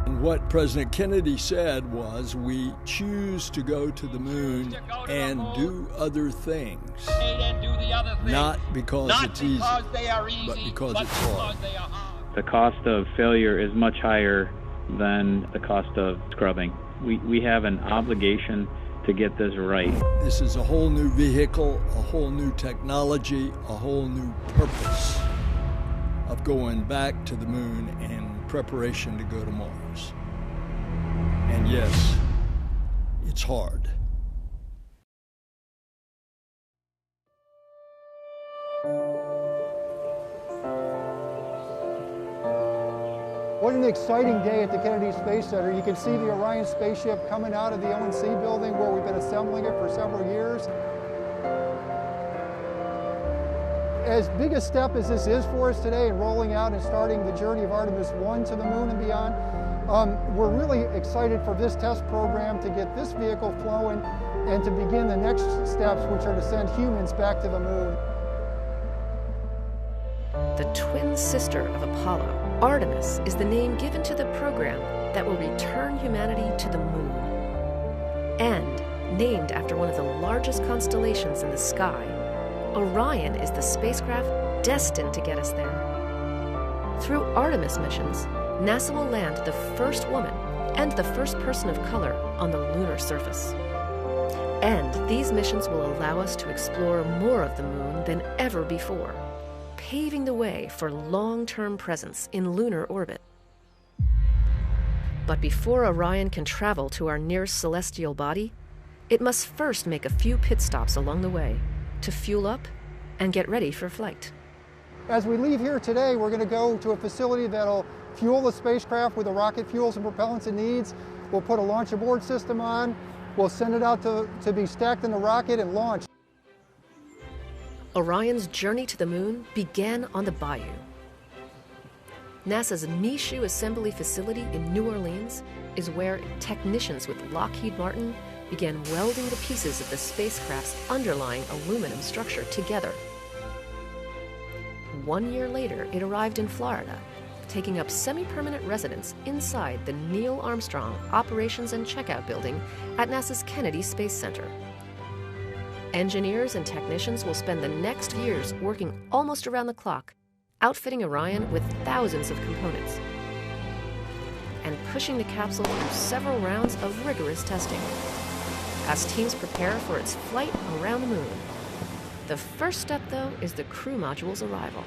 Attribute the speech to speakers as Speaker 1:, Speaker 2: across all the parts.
Speaker 1: And what President Kennedy said was, we choose to go to the moon and do other things. Not because it's easy, but because it's hard.
Speaker 2: The cost of failure is much higher than the cost of scrubbing. We have an obligation to get this right.
Speaker 1: This is a whole new vehicle, a whole new technology, a whole new purpose of going back to the moon in preparation to go to Mars. And yes, it's hard.
Speaker 3: What an exciting day at the Kennedy Space Center. You can see the Orion spaceship coming out of the ONC building where we've been assembling it for several years. As big a step as this is for us today in rolling out and starting the journey of Artemis I to the moon and beyond, we're really excited for this test program to get this vehicle flowing and to begin the next steps, which are to send humans back to the moon.
Speaker 4: The twin sister of Apollo, Artemis is the name given to the program that will return humanity to the moon. And named after one of the largest constellations in the sky, Orion is the spacecraft destined to get us there. Through Artemis missions, NASA will land the first woman and the first person of color on the lunar surface. And these missions will allow us to explore more of the moon than ever before, paving the way for long-term presence in lunar orbit. But before Orion can travel to our nearest celestial body, it must first make a few pit stops along the way to fuel up and get ready for flight.
Speaker 3: As we leave here today, we're going to go to a facility that'll fuel the spacecraft with the rocket fuels and propellants it needs. We'll put a launch abort system on. We'll send it out to be stacked in the rocket and launched.
Speaker 4: Orion's journey to the moon began on the Bayou. NASA's Michoud Assembly Facility in New Orleans is where technicians with Lockheed Martin began welding the pieces of the spacecraft's underlying aluminum structure together. 1 year later, it arrived in Florida, taking up semi-permanent residence inside the Neil Armstrong Operations and Checkout Building at NASA's Kennedy Space Center. Engineers and technicians will spend the next years working almost around the clock, outfitting Orion with thousands of components and pushing the capsule through several rounds of rigorous testing as teams prepare for its flight around the moon. The first step, though, is the crew module's arrival.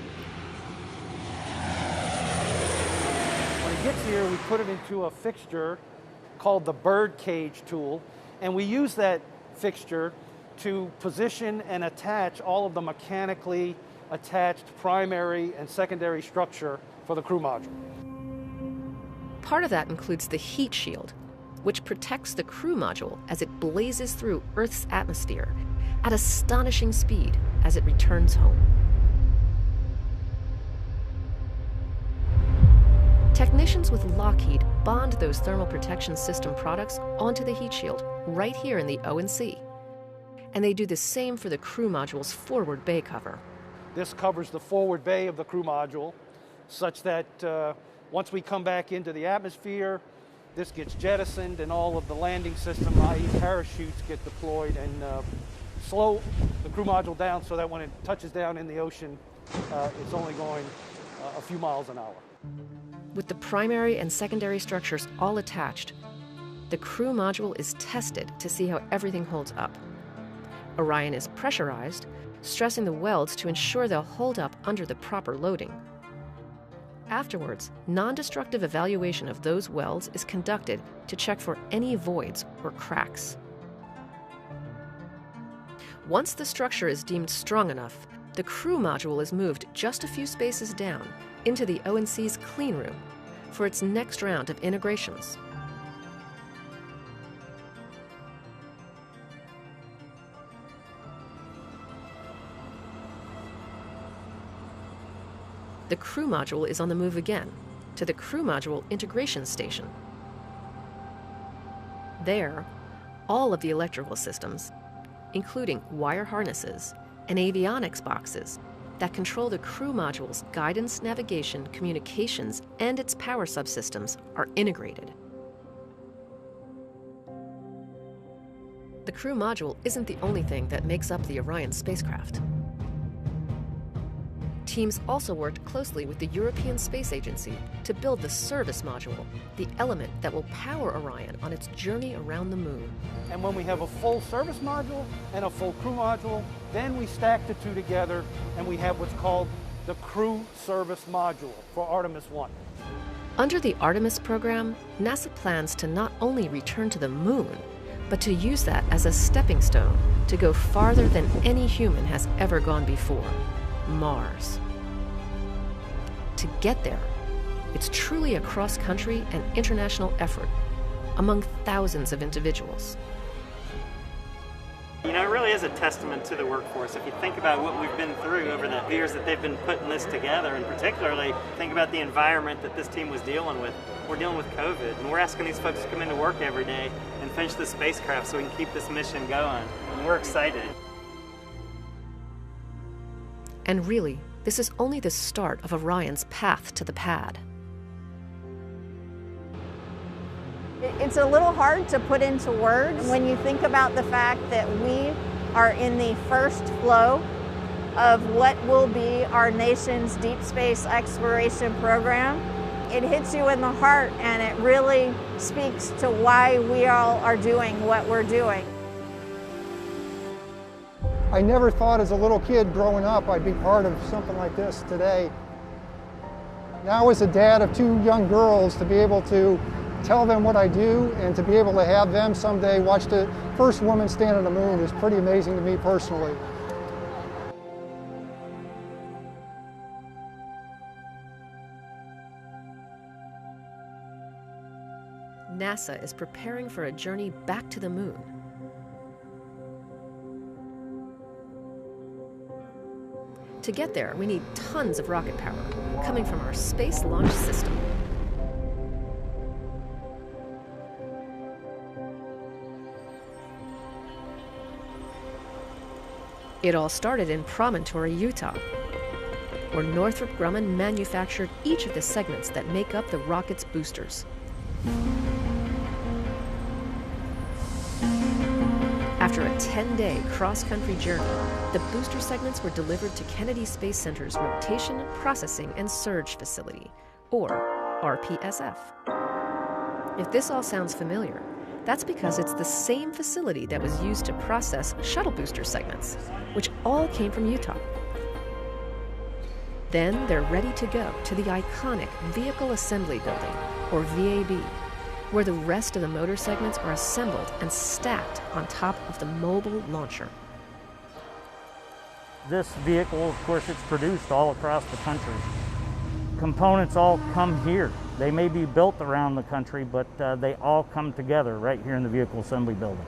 Speaker 5: When it gets here, we put it into a fixture called the bird cage tool, and we use that fixture to position and attach all of the mechanically attached primary and secondary structure for the crew module.
Speaker 4: Part of that includes the heat shield, which protects the crew module as it blazes through Earth's atmosphere at astonishing speed as it returns home. Technicians with Lockheed bond those thermal protection system products onto the heat shield right here in the ONC. And they do the same for the crew module's forward bay cover.
Speaker 5: This covers the forward bay of the crew module such that once we come back into the atmosphere, this gets jettisoned and all of the landing system, i.e. parachutes, get deployed and slow the crew module down so that when it touches down in the ocean, it's only going a few miles an hour.
Speaker 4: With the primary and secondary structures all attached, the crew module is tested to see how everything holds up. Orion is pressurized, stressing the welds to ensure they'll hold up under the proper loading. Afterwards, non-destructive evaluation of those welds is conducted to check for any voids or cracks. Once the structure is deemed strong enough, the crew module is moved just a few spaces down into the ONC's clean room for its next round of integrations. The crew module is on the move again to the crew module integration station. There, all of the electrical systems, including wire harnesses and avionics boxes, that control the crew module's guidance, navigation, communications, and its power subsystems are integrated. The crew module isn't the only thing that makes up the Orion spacecraft. Teams also worked closely with the European Space Agency to build the service module, the element that will power Orion on its journey around the moon.
Speaker 5: And when we have a full service module and a full crew module, then we stack the two together and we have what's called the crew service module for Artemis I.
Speaker 4: Under the Artemis program, NASA plans to not only return to the moon, but to use that as a stepping stone to go farther than any human has ever gone before, Mars. To get there, it's truly a cross-country and international effort among thousands of individuals.
Speaker 6: You know, it really is a testament to the workforce. If you think about what we've been through over the years that they've been putting this together, and particularly think about the environment that this team was dealing with. We're dealing with COVID, and we're asking these folks to come into work every day and finish the spacecraft so we can keep this mission going. And we're excited.
Speaker 4: And really, this is only the start of Orion's path to the pad.
Speaker 7: It's a little hard to put into words when you think about the fact that we are in the first flow of what will be our nation's deep space exploration program. It hits you in the heart, and it really speaks to why we all are doing what we're doing.
Speaker 3: I never thought as a little kid growing up I'd be part of something like this today. Now as a dad of two young girls, to be able to tell them what I do and to be able to have them someday watch the first woman stand on the moon is pretty amazing to me personally.
Speaker 4: NASA is preparing for a journey back to the moon. To get there, we need tons of rocket power coming from our Space Launch System. It all started in Promontory, Utah, where Northrop Grumman manufactured each of the segments that make up the rocket's boosters. After a 10-day cross-country journey, the booster segments were delivered to Kennedy Space Center's Rotation, Processing, and Surge Facility, or RPSF. If this all sounds familiar, that's because it's the same facility that was used to process shuttle booster segments, which all came from Utah. Then they're ready to go to the iconic Vehicle Assembly Building, or VAB, where the rest of the motor segments are assembled and stacked on top of the mobile launcher.
Speaker 8: This vehicle, of course, it's produced all across the country. Components all come here. They may be built around the country, but they all come together right here in the Vehicle Assembly Building.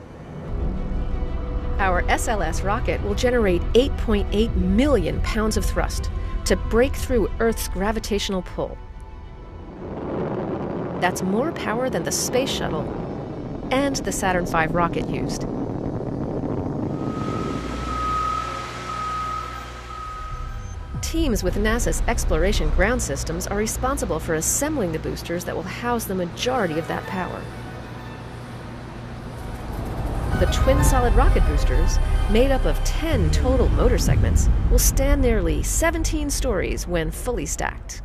Speaker 4: Our SLS rocket will generate 8.8 million pounds of thrust to break through Earth's gravitational pull. That's more power than the Space Shuttle and the Saturn V rocket used. Teams with NASA's Exploration Ground Systems are responsible for assembling the boosters that will house the majority of that power. The twin solid rocket boosters, made up of 10 total motor segments, will stand nearly 17 stories when fully stacked.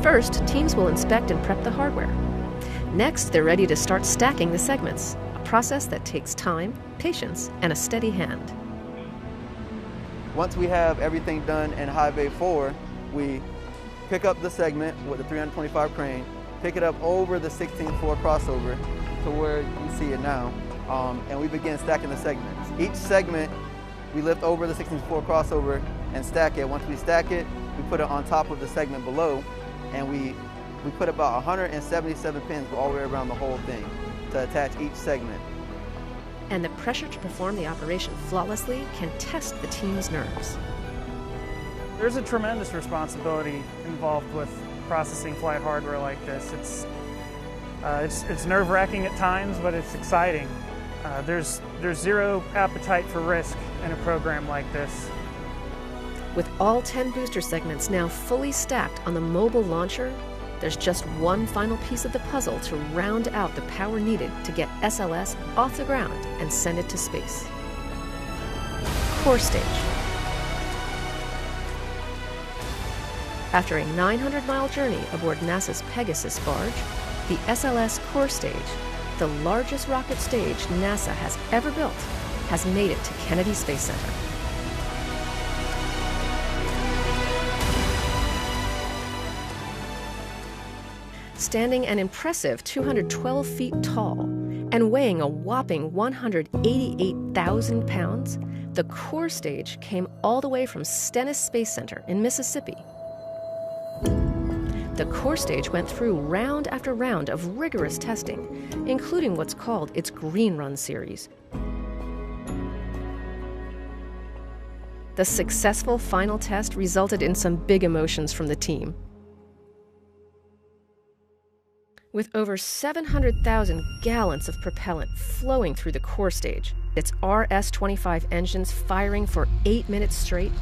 Speaker 4: First, teams will inspect and prep the hardware. Next, they're ready to start stacking the segments, a process that takes time, patience, and a steady hand.
Speaker 9: Once we have everything done in High Bay 4, we pick up the segment with the 325 crane, pick it up over the 16th floor crossover to where you see it now, and we begin stacking the segments. Each segment, we lift over the 16th floor crossover and stack it. Once we stack it, we put it on top of the segment below, and we put about 177 pins all the way around the whole thing to attach each segment.
Speaker 4: And the pressure to perform the operation flawlessly can test the team's nerves.
Speaker 10: There's a tremendous responsibility involved with processing flight hardware like this. It's nerve-wracking at times, but it's exciting. There's zero appetite for risk in a program like this.
Speaker 4: With all 10 booster segments now fully stacked on the mobile launcher, there's just one final piece of the puzzle to round out the power needed to get SLS off the ground and send it to space. Core stage. After a 900-mile journey aboard NASA's Pegasus barge, the SLS core stage, the largest rocket stage NASA has ever built, has made it to Kennedy Space Center. Standing an impressive 212 feet tall and weighing a whopping 188,000 pounds, the core stage came all the way from Stennis Space Center in Mississippi. The core stage went through round after round of rigorous testing, including what's called its Green Run series. The successful final test resulted in some big emotions from the team. With over 700,000 gallons of propellant flowing through the core stage, its RS-25 engines firing for 8 minutes straight,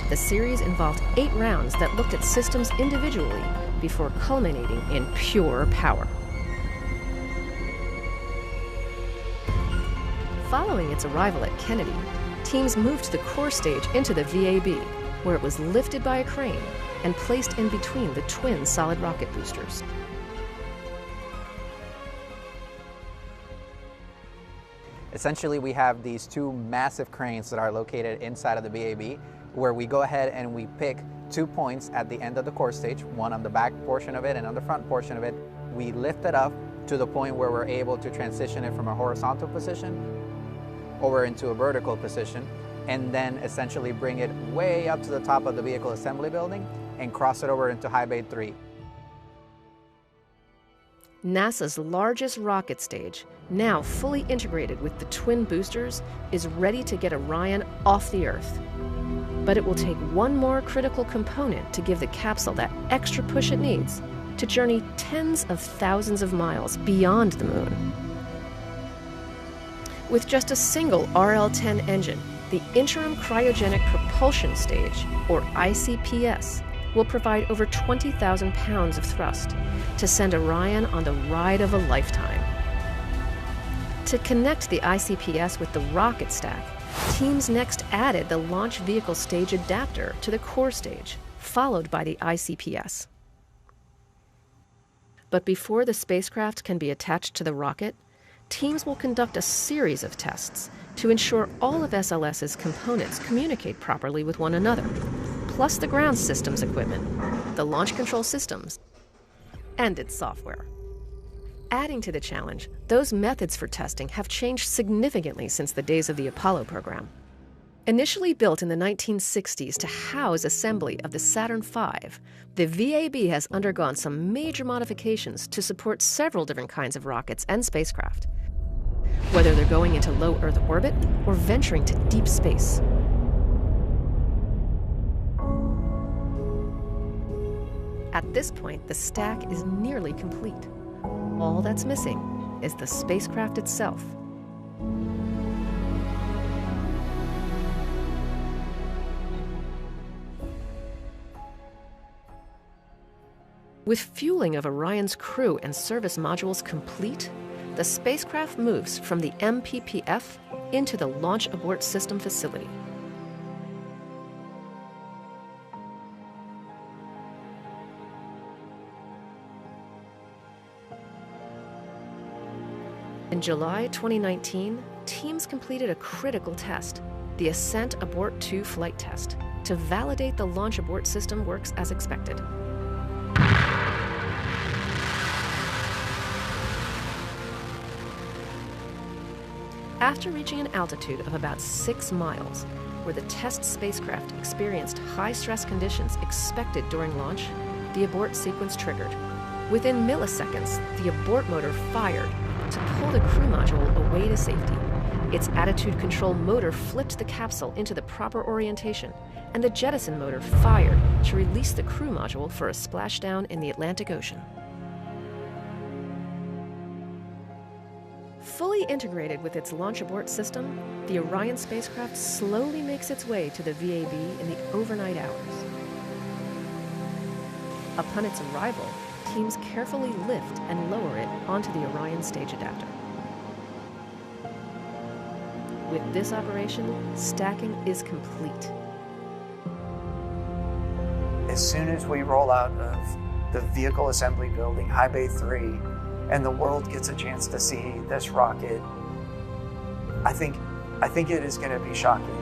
Speaker 4: the series involved 8 rounds that looked at systems individually before culminating in pure power. Following its arrival at Kennedy, teams moved the core stage into the VAB, where it was lifted by a crane and placed in between the twin solid rocket boosters.
Speaker 11: Essentially, we have these 2 massive cranes that are located inside of the VAB, where we go ahead and we pick 2 points at the end of the core stage, one on the back portion of it and on the front portion of it. We lift it up to the point where we're able to transition it from a horizontal position over into a vertical position, and then essentially bring it way up to the top of the vehicle assembly building and cross it over into High Bay 3.
Speaker 4: NASA's largest rocket stage, now fully integrated with the twin boosters, is ready to get Orion off the Earth. But it will take one more critical component to give the capsule that extra push it needs to journey tens of thousands of miles beyond the moon. With just a single RL-10 engine, the Interim Cryogenic Propulsion Stage, or ICPS, will provide over 20,000 pounds of thrust to send Orion on the ride of a lifetime. To connect the ICPS with the rocket stack, teams next added the launch vehicle stage adapter to the core stage, followed by the ICPS. But before the spacecraft can be attached to the rocket, teams will conduct a series of tests to ensure all of SLS's components communicate properly with one another, plus the ground systems equipment, the launch control systems, and its software. Adding to the challenge, those methods for testing have changed significantly since the days of the Apollo program. Initially built in the 1960s to house assembly of the Saturn V, the VAB has undergone some major modifications to support several different kinds of rockets and spacecraft, whether they're going into low Earth orbit or venturing to deep space. At this point, the stack is nearly complete. All that's missing is the spacecraft itself. With fueling of Orion's crew and service modules complete, the spacecraft moves from the MPPF into the Launch Abort System facility. In July 2019, teams completed a critical test, the Ascent Abort 2 flight test, to validate the Launch Abort System works as expected. After reaching an altitude of about 6 miles, where the test spacecraft experienced high-stress conditions expected during launch, the abort sequence triggered. Within milliseconds, the abort motor fired to pull the crew module away to safety. Its attitude control motor flipped the capsule into the proper orientation, and the jettison motor fired to release the crew module for a splashdown in the Atlantic Ocean. Fully integrated with its launch abort system, the Orion spacecraft slowly makes its way to the VAB in the overnight hours. Upon its arrival, teams carefully lift and lower it onto the Orion stage adapter. With this operation, stacking is complete.
Speaker 12: As soon as we roll out of the vehicle assembly building, High Bay 3, and the world gets a chance to see this rocket, I think it is going to be shocking.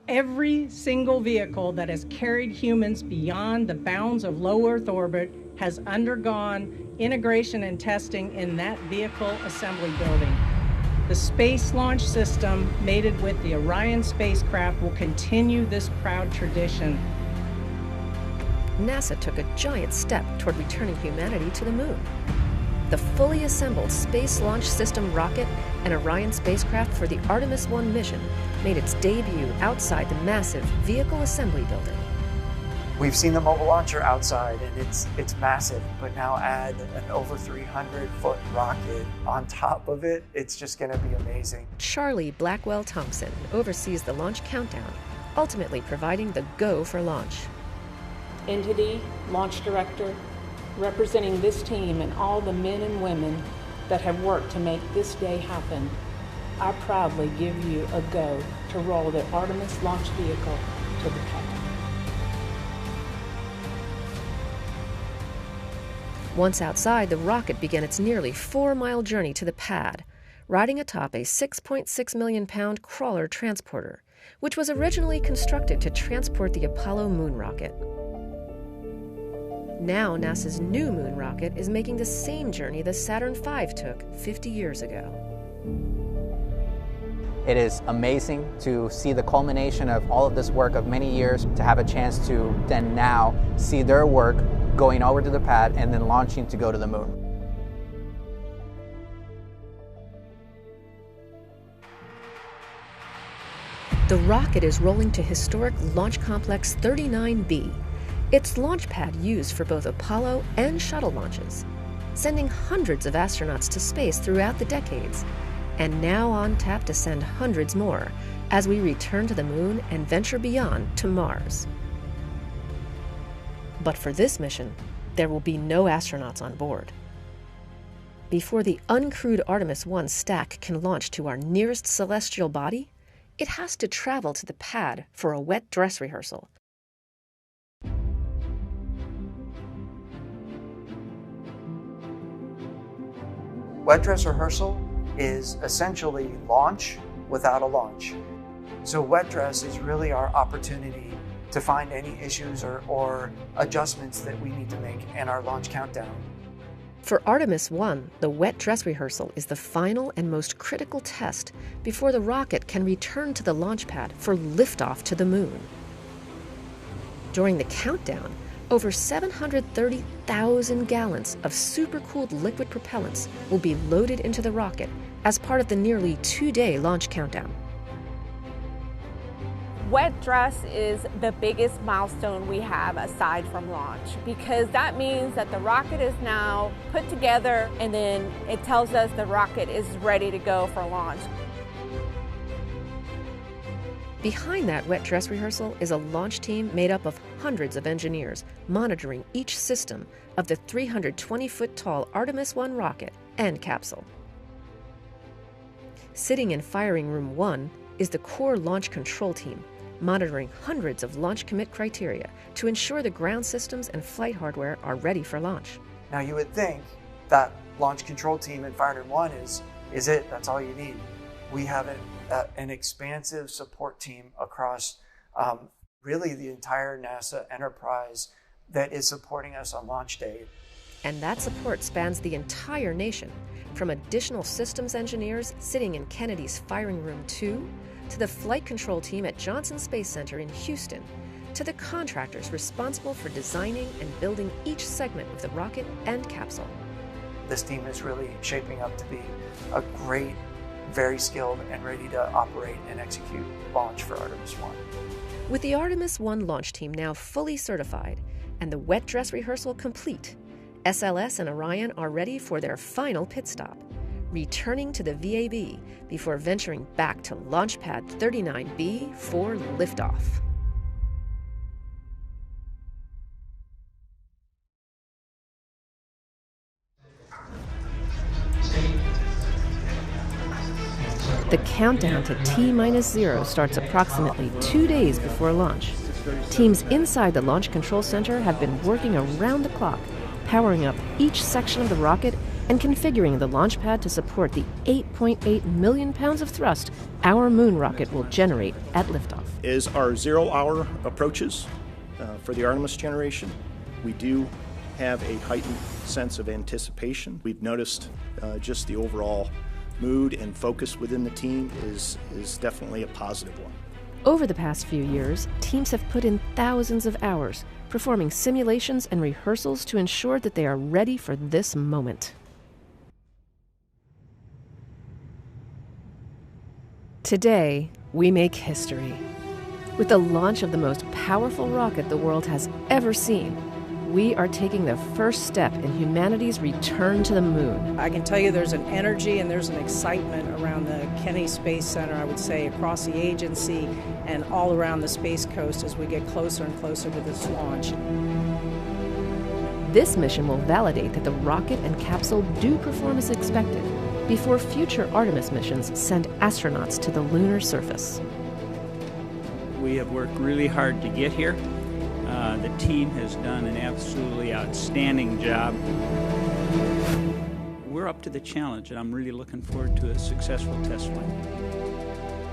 Speaker 13: Every single vehicle that has carried humans beyond the bounds of low Earth orbit has undergone integration and testing in that vehicle assembly building. The Space Launch System, mated with the Orion spacecraft, will continue this proud tradition.
Speaker 4: NASA took a giant step toward returning humanity to the moon. The fully assembled Space Launch System rocket and Orion spacecraft for the Artemis I mission made its debut outside the massive vehicle assembly building.
Speaker 12: We've seen the mobile launcher outside, and it's massive, but now add an over 300-foot rocket on top of it, it's just going to be amazing.
Speaker 4: Charlie Blackwell Thompson oversees the launch countdown, ultimately providing the go for launch.
Speaker 14: Entity, launch director, representing this team and all the men and women that have worked to make this day happen, I proudly give you a go to roll the Artemis launch vehicle to the pad.
Speaker 4: Once outside, the rocket began its nearly 4-mile journey to the pad, riding atop a 6.6 million-pound crawler transporter, which was originally constructed to transport the Apollo moon rocket. Now NASA's new moon rocket is making the same journey the Saturn V took 50 years ago.
Speaker 11: It is amazing to see the culmination of all of this work of many years, to have a chance to then now see their work going over to the pad and then launching to go to the moon.
Speaker 4: The rocket is rolling to historic Launch Complex 39B, its launch pad used for both Apollo and shuttle launches, sending hundreds of astronauts to space throughout the decades, and now on tap to send hundreds more as we return to the moon and venture beyond to Mars. But for this mission, there will be no astronauts on board. Before the uncrewed Artemis I stack can launch to our nearest celestial body, it has to travel to the pad for a wet dress rehearsal.
Speaker 12: Wet dress rehearsal is essentially launch without a launch. So wet dress is really our opportunity to find any issues or adjustments that we need to make in our launch countdown.
Speaker 4: For Artemis I, the wet dress rehearsal is the final and most critical test before the rocket can return to the launch pad for liftoff to the moon. During the countdown, over 730,000 gallons of supercooled liquid propellants will be loaded into the rocket as part of the nearly 2-day launch countdown.
Speaker 15: Wet dress is the biggest milestone we have aside from launch, because that means that the rocket is now put together and then it tells us the rocket is ready to go for launch.
Speaker 4: Behind that wet dress rehearsal is a launch team made up of hundreds of engineers monitoring each system of the 320-foot-tall Artemis I rocket and capsule. Sitting in firing room 1 is the core launch control team, monitoring hundreds of launch commit criteria to ensure the ground systems and flight hardware are ready for launch.
Speaker 12: Now you would think that launch control team in firing room 1 is it, that's all you need. We have an expansive support team across really the entire NASA enterprise that is supporting us on launch day.
Speaker 4: And that support spans the entire nation, from additional systems engineers sitting in Kennedy's Firing Room 2, to the flight control team at Johnson Space Center in Houston, to the contractors responsible for designing and building each segment of the rocket and capsule.
Speaker 12: this team is really shaping up to be a great, very skilled and ready to operate and execute launch for Artemis I.
Speaker 4: With the Artemis I launch team now fully certified and the wet dress rehearsal complete, SLS and Orion are ready for their final pit stop, returning to the VAB before venturing back to Launch Pad 39B for liftoff. The countdown to T-0 starts approximately 2 days before launch. Teams inside the Launch Control Center have been working around the clock, powering up each section of the rocket and configuring the launch pad to support the 8.8 million pounds of thrust our moon rocket will generate at liftoff.
Speaker 16: As our 0 hour approaches for the Artemis generation, we do have a heightened sense of anticipation. We've noticed just the overall mood and focus within the team is definitely a positive one.
Speaker 4: Over the past few years, teams have put in thousands of hours, performing simulations and rehearsals to ensure that they are ready for this moment. Today, we make history. With the launch of the most powerful rocket the world has ever seen, we are taking the first step in humanity's return to the moon.
Speaker 13: I can tell you there's an energy and there's an excitement around the Kennedy Space Center, I would say, across the agency and all around the Space Coast as we get closer and closer to this launch.
Speaker 4: This mission will validate that the rocket and capsule do perform as expected before future Artemis missions send astronauts to the lunar surface.
Speaker 17: We have worked really hard to get here. The team has done an absolutely outstanding job. We're up to the challenge, and I'm really looking forward to a successful test flight.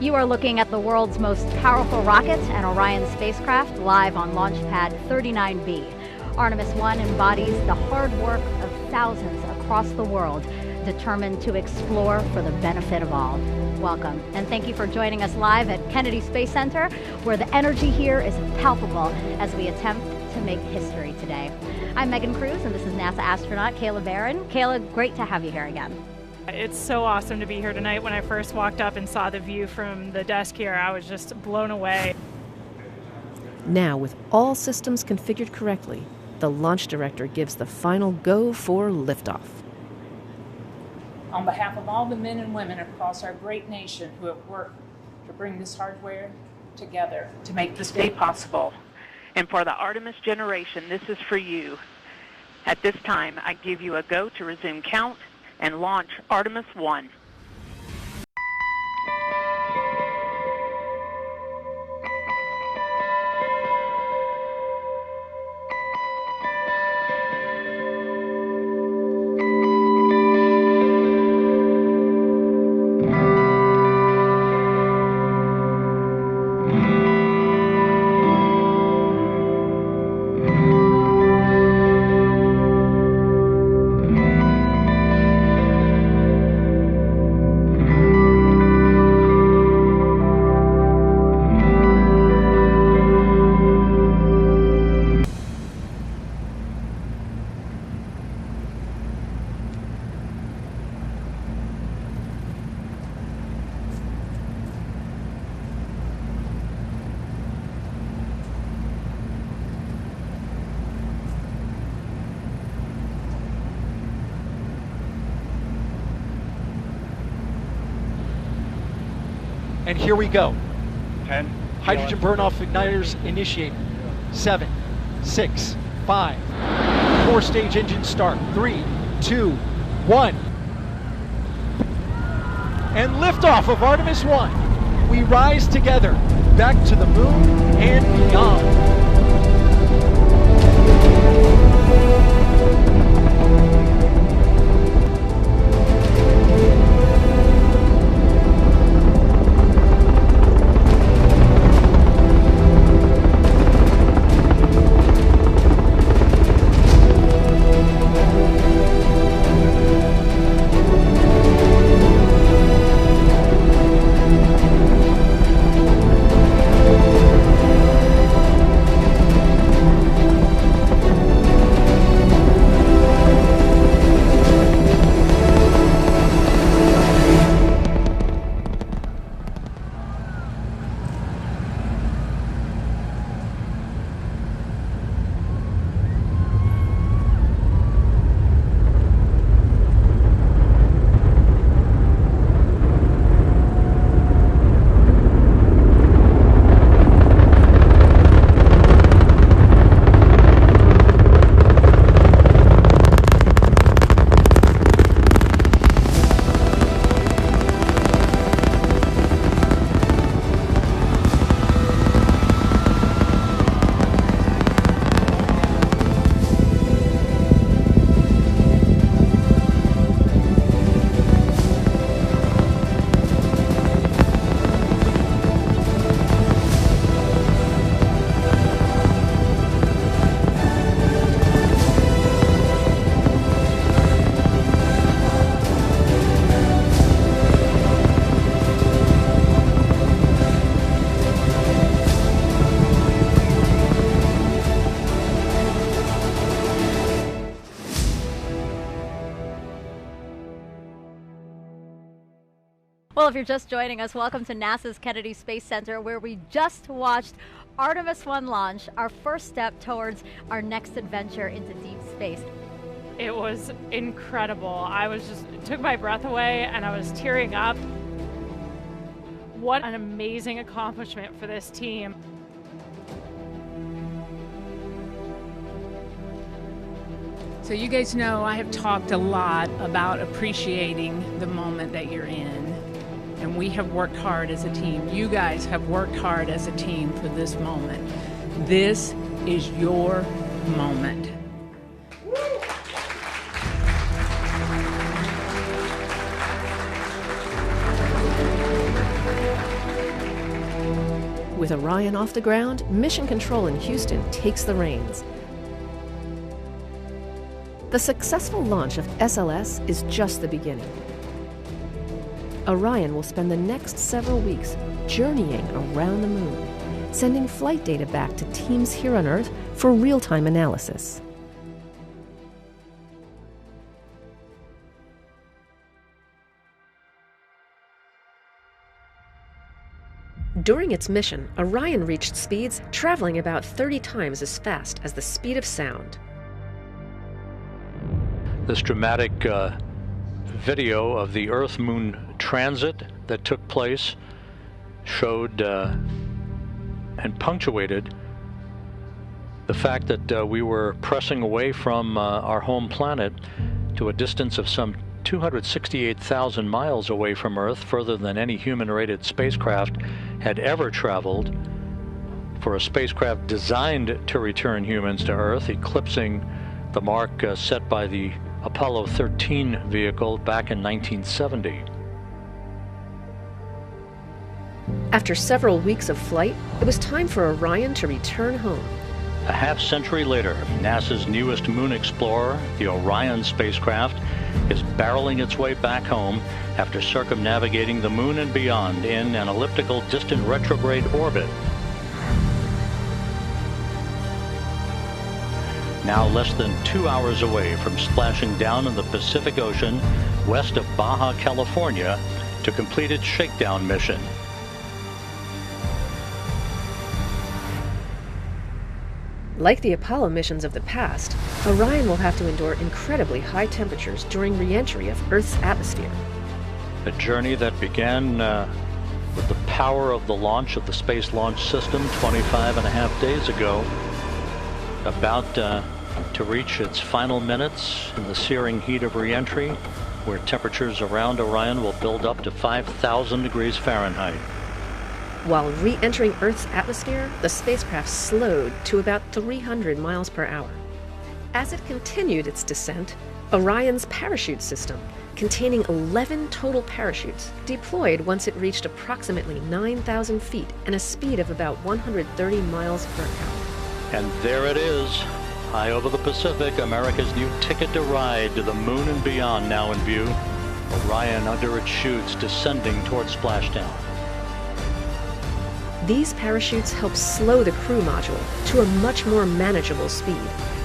Speaker 18: You are looking at the world's most powerful rocket and Orion spacecraft live on Launch Pad 39B. Artemis I embodies the hard work of thousands across the world, determined to explore for the benefit of all. Welcome, and thank you for joining us live at Kennedy Space Center, where the energy here is palpable as we attempt to make history today. I'm Megan Cruz, and this is NASA astronaut Kayla Barron. Kayla, great to have you here again.
Speaker 19: It's so awesome to be here tonight. When I first walked up and saw the view from the desk here, I was just blown away.
Speaker 4: Now, with all systems configured correctly, the launch director gives the final go for liftoff.
Speaker 14: On behalf of all the men and women across our great nation who have worked to bring this hardware together to make this day possible,
Speaker 20: and for the Artemis generation, this is for you. At this time, I give you a go to resume count and launch Artemis I.
Speaker 21: And here we go. 10. Hydrogen burn-off igniters initiated. 7, 6, 5. 4-stage engine start. 3, 2, 1. And liftoff of Artemis I. We rise together back to the moon and beyond.
Speaker 18: Well, if you're just joining us, welcome to NASA's Kennedy Space Center, where we just watched Artemis I launch, our first step towards our next adventure into deep space.
Speaker 19: It was incredible. It took my breath away and I was tearing up. What an amazing accomplishment for this team.
Speaker 14: So you guys know I have talked a lot about appreciating the moment that you're in. And we have worked hard as a team. You guys have worked hard as a team for this moment. This is your moment.
Speaker 4: With Orion off the ground, Mission Control in Houston takes the reins. The successful launch of SLS is just the beginning. Orion will spend the next several weeks journeying around the moon, sending flight data back to teams here on Earth for real-time analysis. During its mission, Orion reached speeds traveling about 30 times as fast as the speed of sound.
Speaker 2: This dramatic video of the Earth-Moon transit that took place showed and punctuated the fact that we were pressing away from our home planet to a distance of some 268,000 miles away from Earth, further than any human-rated spacecraft had ever traveled. For a spacecraft designed to return humans to Earth, eclipsing the mark set by the Apollo 13 vehicle back in 1970.
Speaker 4: After several weeks of flight, it was time for Orion to return home.
Speaker 2: A half-century later, NASA's newest moon explorer, the Orion spacecraft, is barreling its way back home after circumnavigating the moon and beyond in an elliptical distant retrograde orbit. Now less than 2 hours away from splashing down in the Pacific Ocean west of Baja California to complete its shakedown mission.
Speaker 4: Like the Apollo missions of the past, Orion will have to endure incredibly high temperatures during re-entry of Earth's atmosphere.
Speaker 2: A journey that began with the power of the launch of the Space Launch System 25.5 days ago, about to reach its final minutes in the searing heat of re-entry, where temperatures around Orion will build up to 5,000 degrees Fahrenheit.
Speaker 4: While re-entering Earth's atmosphere, the spacecraft slowed to about 300 miles per hour. As it continued its descent, Orion's parachute system, containing 11 total parachutes, deployed once it reached approximately 9,000 feet and a speed of about 130 miles per hour.
Speaker 2: And there it is, high over the Pacific, America's new ticket to ride to the moon and beyond now in view. Orion under its chutes descending towards splashdown.
Speaker 4: These parachutes help slow the crew module to a much more manageable speed,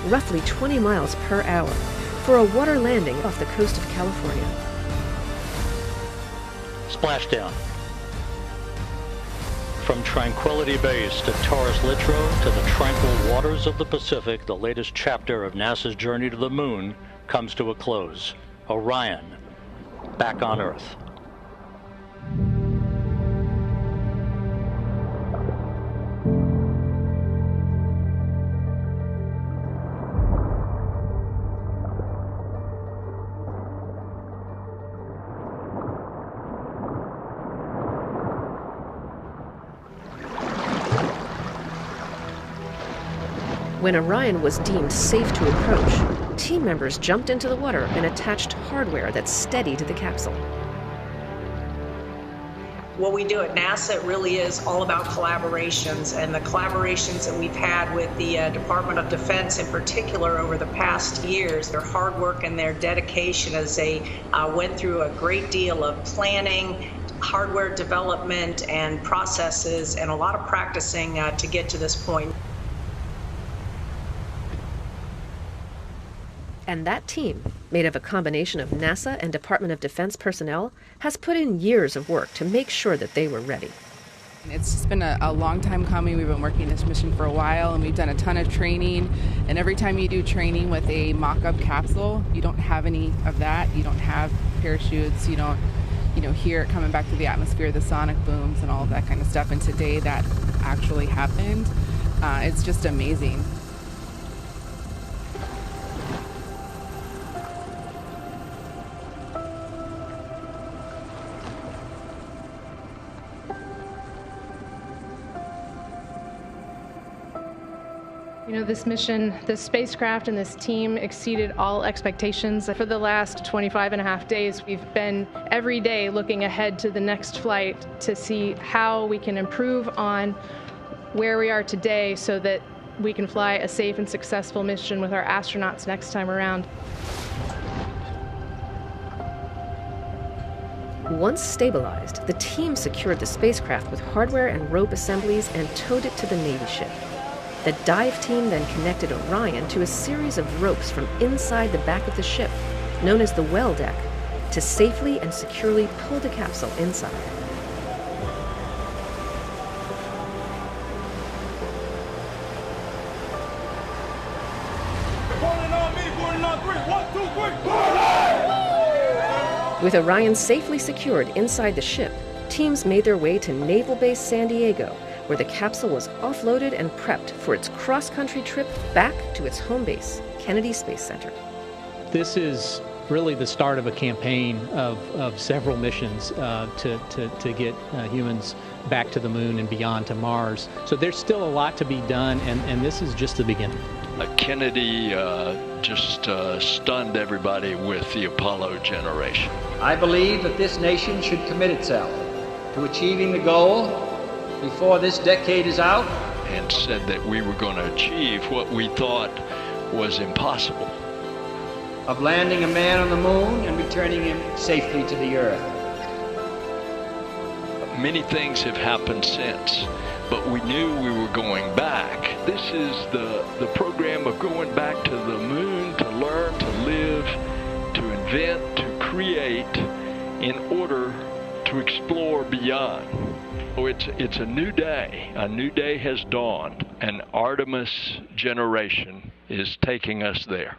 Speaker 4: roughly 20 miles per hour, for a water landing off the coast of California.
Speaker 2: Splashdown. From Tranquility Base to Taurus Littrow to the tranquil waters of the Pacific, the latest chapter of NASA's journey to the moon comes to a close. Orion, back on Earth.
Speaker 4: When Orion was deemed safe to approach, team members jumped into the water and attached hardware that steadied the capsule.
Speaker 22: What we do at NASA really is all about collaborations, and the collaborations that we've had with the Department of Defense in particular over the past years, their hard work and their dedication as they went through a great deal of planning, hardware development and processes, and a lot of practicing to get to this point.
Speaker 4: And that team made of a combination of NASA and Department of Defense personnel, has put in years of work to make sure that they were ready.
Speaker 1: It's just been a long time coming. We've been working this mission for a while, and we've done a ton of training. And every time you do training with a mock-up capsule, you don't have any of that. You don't have parachutes. You don't, hear it coming back to the atmosphere, the sonic booms and all of that kind of stuff. And today that actually happened. It's just amazing.
Speaker 5: This mission, this spacecraft and this team exceeded all expectations. For the last 25.5 days, we've been every day looking ahead to the next flight to see how we can improve on where we are today so that we can fly a safe and successful mission with our astronauts next time around.
Speaker 4: Once stabilized, the team secured the spacecraft with hardware and rope assemblies and towed it to the Navy ship. The dive team then connected Orion to a series of ropes from inside the back of the ship, known as the well deck, to safely and securely pull the capsule inside. With Orion safely secured inside the ship, teams made their way to Naval Base San Diego, where the capsule was offloaded and prepped for its cross-country trip back to its home base, Kennedy Space Center.
Speaker 23: This is really the start of a campaign of several missions to get humans back to the moon and beyond to Mars. So there's still a lot to be done, and this is just the beginning.
Speaker 24: Kennedy just stunned everybody with the Apollo generation.
Speaker 25: I believe that this nation should commit itself to achieving the goal before this decade is out,
Speaker 24: and said that we were going to achieve what we thought was impossible.
Speaker 25: Of landing a man on the moon and returning him safely to the Earth.
Speaker 24: Many things have happened since, but we knew we were going back. This is the program of going back to the moon to learn, to live, to invent, to create in order to explore beyond. So it's a new day. A new day has dawned, and Artemis generation is taking us there.